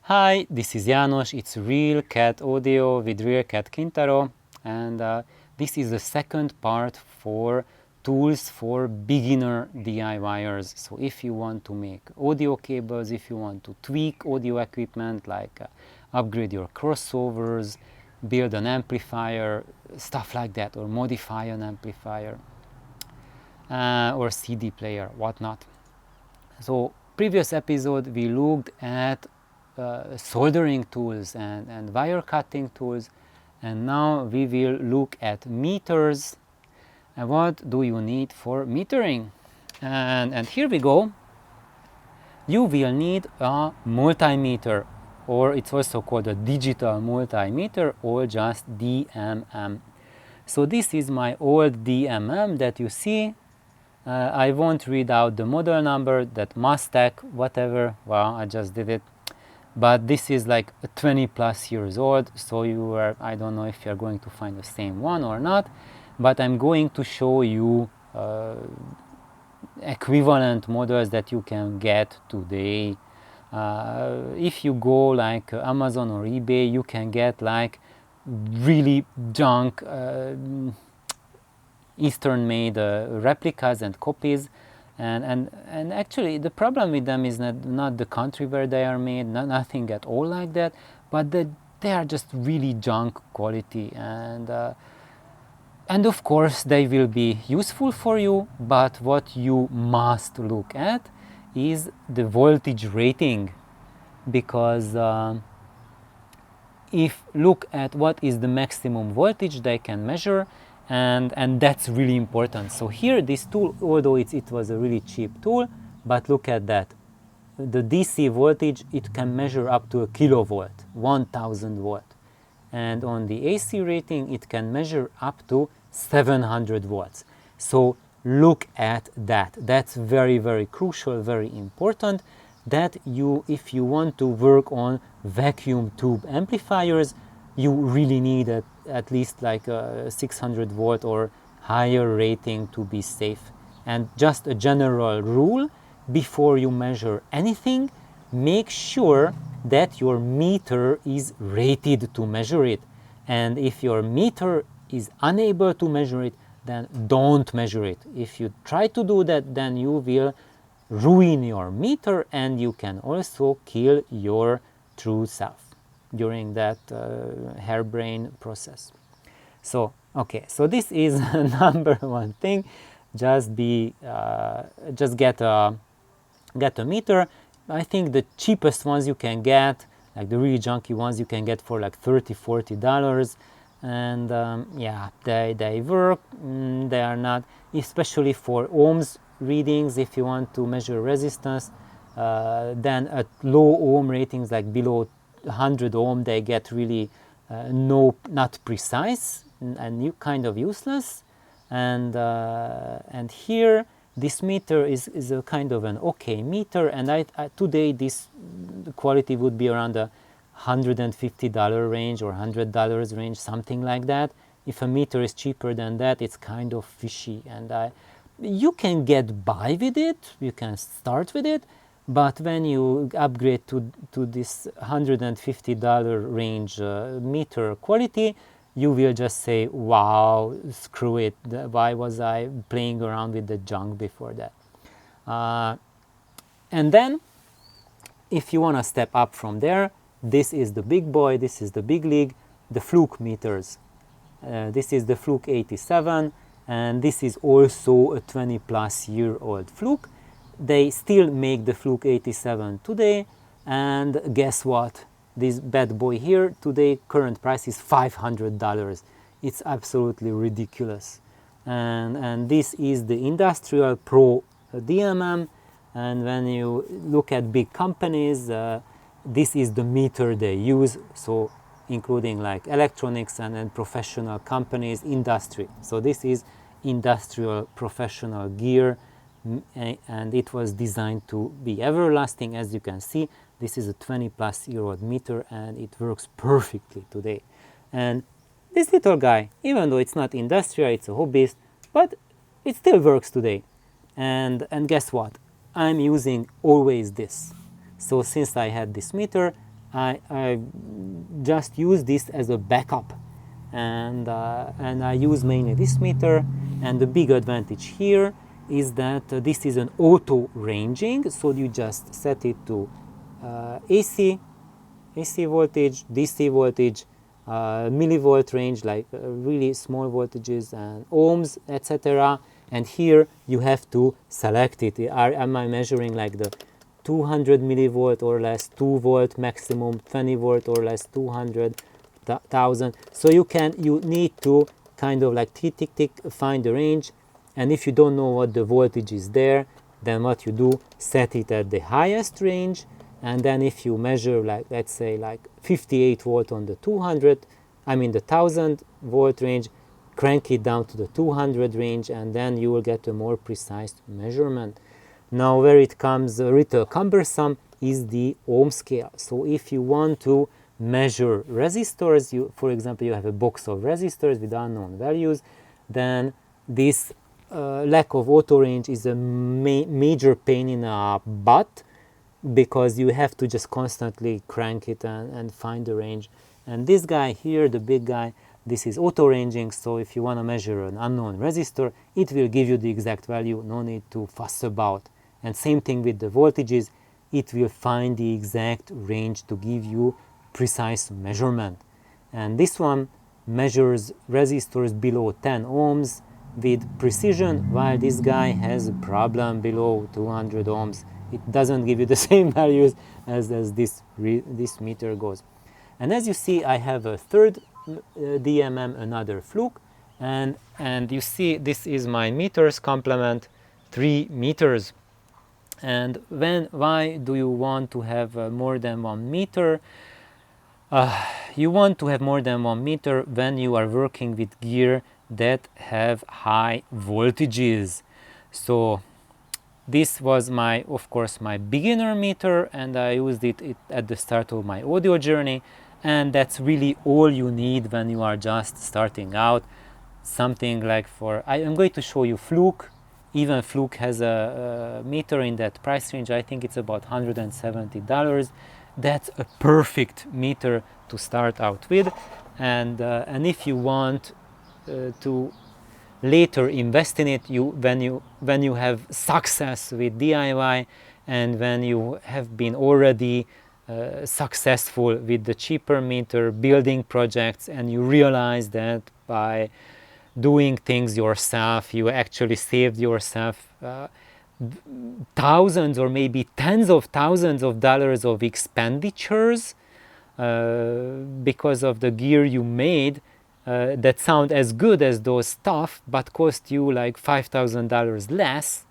Hi, this is János. It's Real Cat Audio with Real Cat Kintaro, and this is the second part for tools for beginner DIYers. So if you want to make audio cables, if you want to tweak audio equipment like upgrade your crossovers, build an amplifier, stuff like that, or modify an amplifier, or CD player, whatnot. So previous episode we looked at soldering tools and wire cutting tools, and now we will look at meters and what do you need for metering. And here we go. You will need a multimeter, or it's also called a digital multimeter, or just DMM. So this is my old DMM that you see. I won't read out the model number, that Mustang, whatever, well, I just did it. But this is like 20 plus years old, so I don't know if you're going to find the same one or not, but I'm going to show you equivalent models that you can get today. If you go like Amazon or eBay, you can get like really junk Eastern made replicas and copies, and actually the problem with them is not the country where they are made, nothing at all like that, but they are just really junk quality, and of course they will be useful for you, but what you must look at is the voltage rating, because if look at what is the maximum voltage they can measure, and that's really important. So here this tool, although it was a really cheap tool, but look at that, the DC voltage, it can measure up to a kilovolt, 1000 volt, and on the AC rating it can measure up to 700 volts. So look at that, that's very, very crucial, very important, that if you want to work on vacuum tube amplifiers, you really need at least like a 600 volt or higher rating to be safe. And just a general rule, before you measure anything, make sure that your meter is rated to measure it. And if your meter is unable to measure it, then don't measure it. If you try to do that, then you will ruin your meter, and you can also kill your true self during that harebrained process. So okay, so this is number one thing. Just get a meter. I think the cheapest ones you can get, like the really junky ones, you can get for like $30-40, and yeah, they work. They are not, especially for ohms readings, if you want to measure resistance, then at low ohm ratings, like below 100 ohm, they get really not precise and kind of useless. And here this meter is a kind of an okay meter, and today this quality would be around the $150 range or $100 range, something like that. If a meter is cheaper than that, it's kind of fishy, and you can get by with it, you can start with it, but when you upgrade to this $150 range meter quality, you will just say, wow, screw it, why was I playing around with the junk before that? And then if you want to step up from there, this is the big boy, this is the big league, the Fluke meters. This is the Fluke 87, and this is also a 20 plus year old Fluke. They still make the Fluke 87 today, and guess what? This bad boy here today, current price is $500. It's absolutely ridiculous. And this is the Industrial Pro DMM, and when you look at big companies, this is the meter they use, so including like electronics and professional companies, industry. So this is industrial professional gear, and it was designed to be everlasting. As you can see, this is a 20 plus year old meter, and it works perfectly today. And this little guy, even though it's not industrial, it's a hobbyist, but it still works today. And guess what? I'm using always this. So since I had this meter, I just use this as a backup, and I use mainly this meter. And the big advantage here is that this is an auto ranging, so you just set it to AC voltage, DC voltage, millivolt range, like really small voltages, and ohms, etc. And here you have to select it. Am I measuring like the 200 millivolt or less, 2 volt maximum, 20 volt or less, 200,000? So you need to kind of like tick tick tick find the range. And if you don't know what the voltage is there, then what you do, set it at the highest range. And then if you measure, like, let's say like 58 volt on the 1000 volt range, crank it down to the 200 range, and then you will get a more precise measurement. Now where it comes a little cumbersome is the ohm scale. So if you want to measure resistors, for example, you have a box of resistors with unknown values, then this lack of auto range is a major pain in the butt, because you have to just constantly crank it and find the range. And this guy here, the big guy, this is auto ranging, so if you want to measure an unknown resistor, it will give you the exact value, no need to fuss about. And same thing with the voltages, it will find the exact range to give you precise measurement. And this one measures resistors below 10 ohms with precision, while this guy has a problem below 200 ohms. It doesn't give you the same values as this meter goes. And as you see, I have a third DMM, another fluke, and you see this is my meters complement, 3 meters. And why do you want to have more than 1 meter? You want to have more than 1 meter when you are working with gear that have high voltages. So this was of course my beginner meter, and I used it at the start of my audio journey, and that's really all you need when you are just starting out. Something like I'm going to show you Fluke. Even Fluke has a meter in that price range. I think it's about $170. That's a perfect meter to start out with, and if you want to later invest in it, when you have success with DIY, and when you have been already successful with the cheaper meter building projects, and you realize that by doing things yourself you actually saved yourself thousands or maybe tens of thousands of dollars of expenditures because of the gear you made that sound as good as those stuff but cost you like $5,000 less.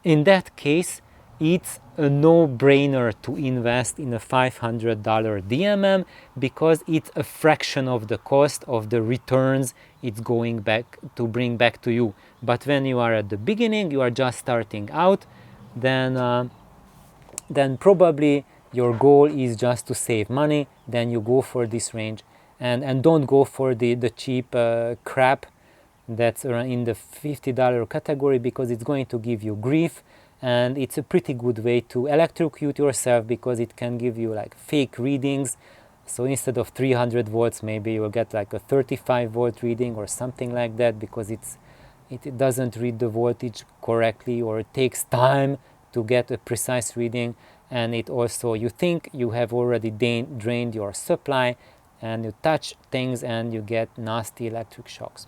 In that case, it's a no-brainer to invest in a $500 DMM because it's a fraction of the cost of the returns it's going back to bring back to you. But when you are at the beginning, you are just starting out, then probably your goal is just to save money. Then you go for this range, and don't go for the cheap crap that's in the $50 category, because it's going to give you grief. And it's a pretty good way to electrocute yourself, because it can give you like fake readings. So instead of 300 volts, maybe you'll get like a 35 volt reading or something like that, because it doesn't read the voltage correctly, or it takes time to get a precise reading. And it also, you think you have already drained your supply, and you touch things and you get nasty electric shocks.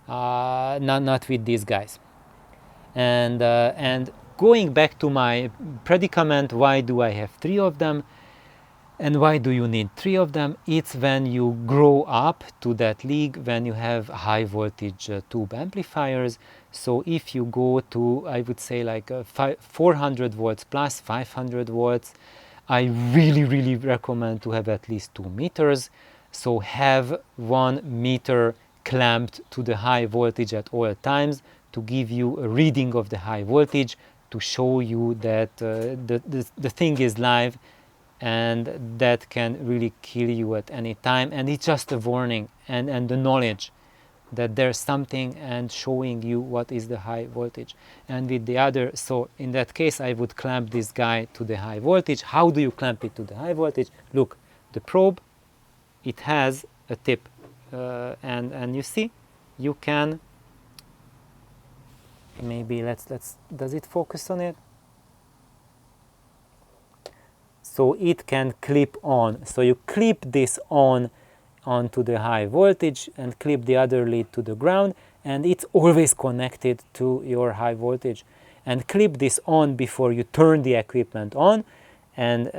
Not with these guys. And going back to my predicament, why do I have 3 of them? And why do you need 3 of them? It's when you grow up to that league, when you have high voltage tube amplifiers. So if you go to, I would say like 400 volts plus 500 volts, I really recommend to have at least 2 meters. So have 1 meter clamped to the high voltage at all times, to give you a reading of the high voltage, to show you that the thing is live, and that can really kill you at any time. And it's just a warning, and the knowledge that there's something and showing you what is the high voltage. And with the other, so in that case I would clamp this guy to the high voltage. How do you clamp it to the high voltage? Look, the probe, it has a tip, and you see, you can, maybe let's does it focus on it? So it can clip on. So you clip this onto the high voltage and clip the other lead to the ground, and it's always connected to your high voltage. And clip this on before you turn the equipment on, and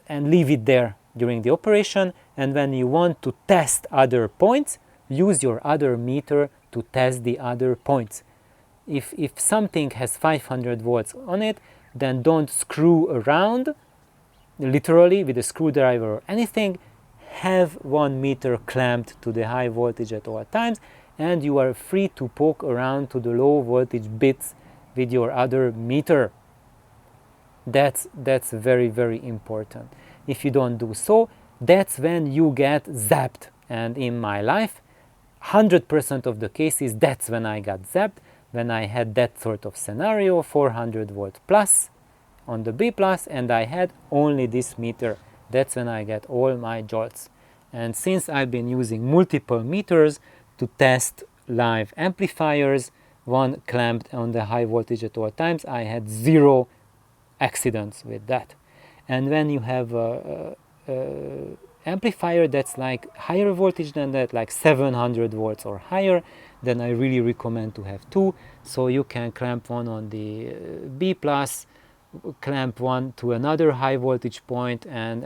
leave it there during the operation. And when you want to test other points, use your other meter to test the other points. If something has 500 volts on it, then don't screw around literally with a screwdriver or anything. Have 1 meter clamped to the high voltage at all times, and you are free to poke around to the low voltage bits with your other meter. That's very, very important. If you don't do so, that's when you get zapped. And in my life, 100% of the cases, that's when I got zapped, when I had that sort of scenario, 400 volt plus on the B plus, and I had only this meter. That's when I get all my jolts. And since I've been using multiple meters to test live amplifiers, one clamped on the high voltage at all times, I had 0 accidents with that. And when you have a amplifier that's like higher voltage than that, like 700 volts or higher, then I really recommend to have 2. So you can clamp one on the B plus, clamp one to another high voltage point, and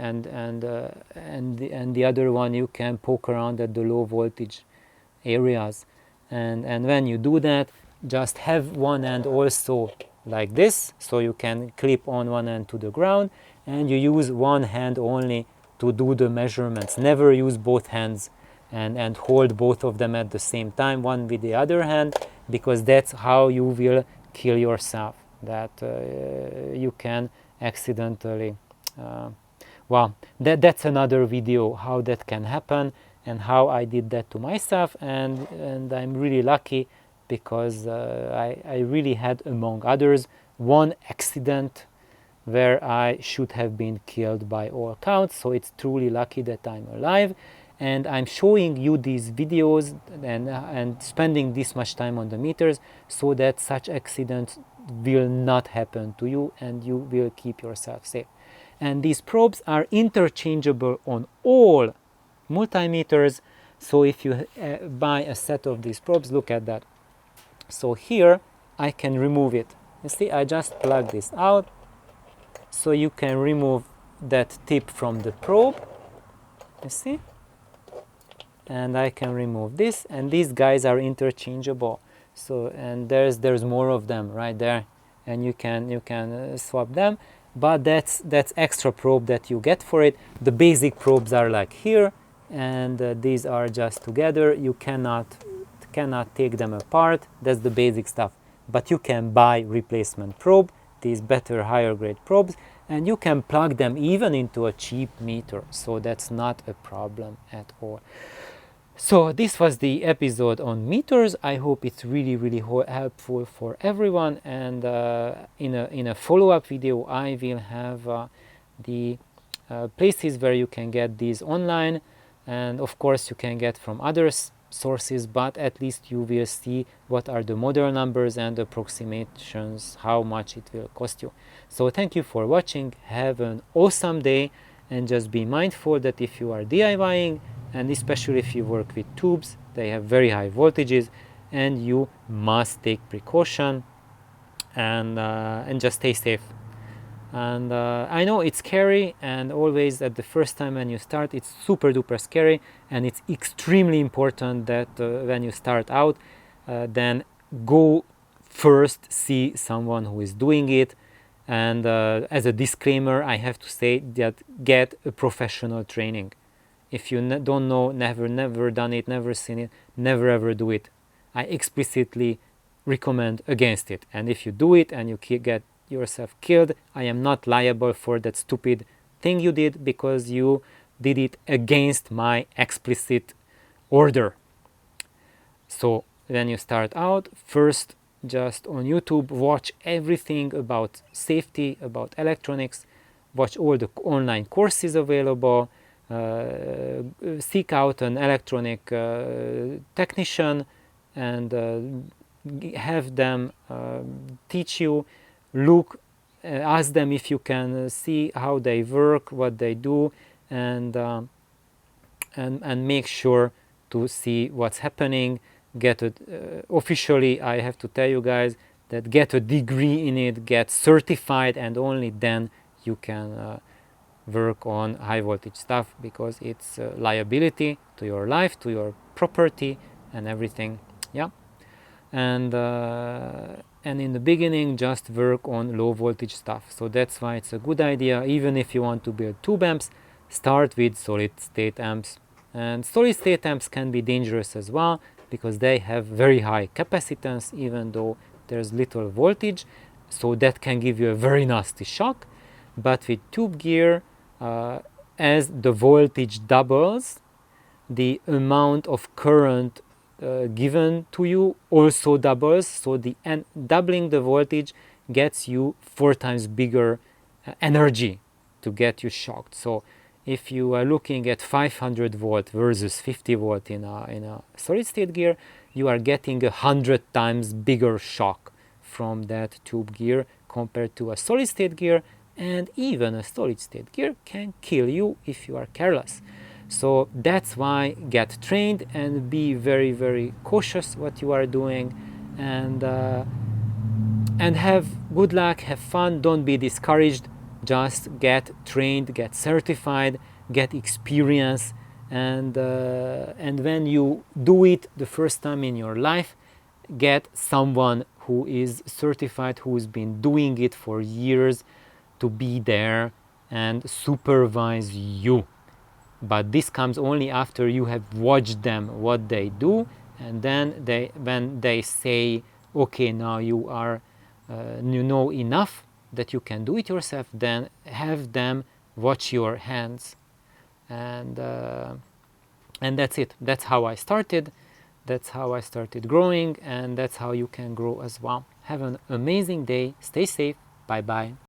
the other one you can poke around at the low voltage areas. And when you do that, just have one end also like this, so you can clip on one end to the ground, and you use one hand only to do the measurements. Never use both hands and hold both of them at the same time, one with the other hand, because that's how you will kill yourself. That you can accidentally, well, that's another video how that can happen and how I did that to myself, and I'm really lucky because I really had, among others, one accident where I should have been killed by all counts. So it's truly lucky that I'm alive, and I'm showing you these videos and spending this much time on the meters so that such accidents will not happen to you and you will keep yourself safe. And these probes are interchangeable on all multimeters. So if you buy a set of these probes, look at that. So here I can remove it. You see, I just plug this out, so you can remove that tip from the probe. You see, and I can remove this, and these guys are interchangeable. So, and there's more of them right there, and you can swap them, but that's extra probe that you get for it. The basic probes are like here, and these are just together. You cannot take them apart. That's the basic stuff. But you can buy replacement probe, these better higher grade probes, and you can plug them even into a cheap meter. So that's not a problem at all. So this was the episode on meters. I hope it's really, really helpful for everyone. And in a follow-up video, I will have the places where you can get these online. And of course, you can get from other sources, but at least you will see what are the model numbers and approximations, how much it will cost you. So thank you for watching. Have an awesome day, and just be mindful that if you are DIYing, and especially if you work with tubes, they have very high voltages, and you must take precaution and just stay safe. And I know it's scary, and always at the first time when you start, it's super duper scary, and it's extremely important that when you start out, then go first see someone who is doing it. And as a disclaimer, I have to say that get a professional training. If you don't know, never done it, never seen it, never ever do it. I explicitly recommend against it. And if you do it and you get yourself killed, I am not liable for that stupid thing you did, because you did it against my explicit order. So when you start out, first just on YouTube watch everything about safety, about electronics, watch all the online courses available, seek out an electronic technician and have them teach you, look, ask them if you can see how they work, what they do, and make sure to see what's happening. Get a, officially, I have to tell you guys that get a degree in it, get certified, and only then you can work on high voltage stuff, because it's liability to your life, to your property, and everything. Yeah, and in the beginning, just work on low voltage stuff. So that's why it's a good idea. Even if you want to build tube amps, start with solid state amps. And solid state amps can be dangerous as well, because they have very high capacitance, even though there's little voltage, so that can give you a very nasty shock. But with tube gear, as the voltage doubles, the amount of current given to you also doubles. So doubling the voltage gets you 4 times bigger energy to get you shocked. So if you are looking at 500 volt versus 50 volt in a solid state gear, you are getting 100 times bigger shock from that tube gear compared to a solid state gear, and even a solid state gear can kill you if you are careless. So that's why get trained and be very, very cautious what you are doing, and have good luck, have fun, don't be discouraged. Just get trained, get certified, get experience, and when you do it the first time in your life, get someone who is certified, who's been doing it for years, to be there and supervise you. But this comes only after you have watched them what they do, and then when they say, okay, now you are you know enough that you can do it yourself, then have them watch your hands, and that's it. That's how I started. That's how I started growing, and that's how you can grow as well. Have an amazing day. Stay safe. Bye bye.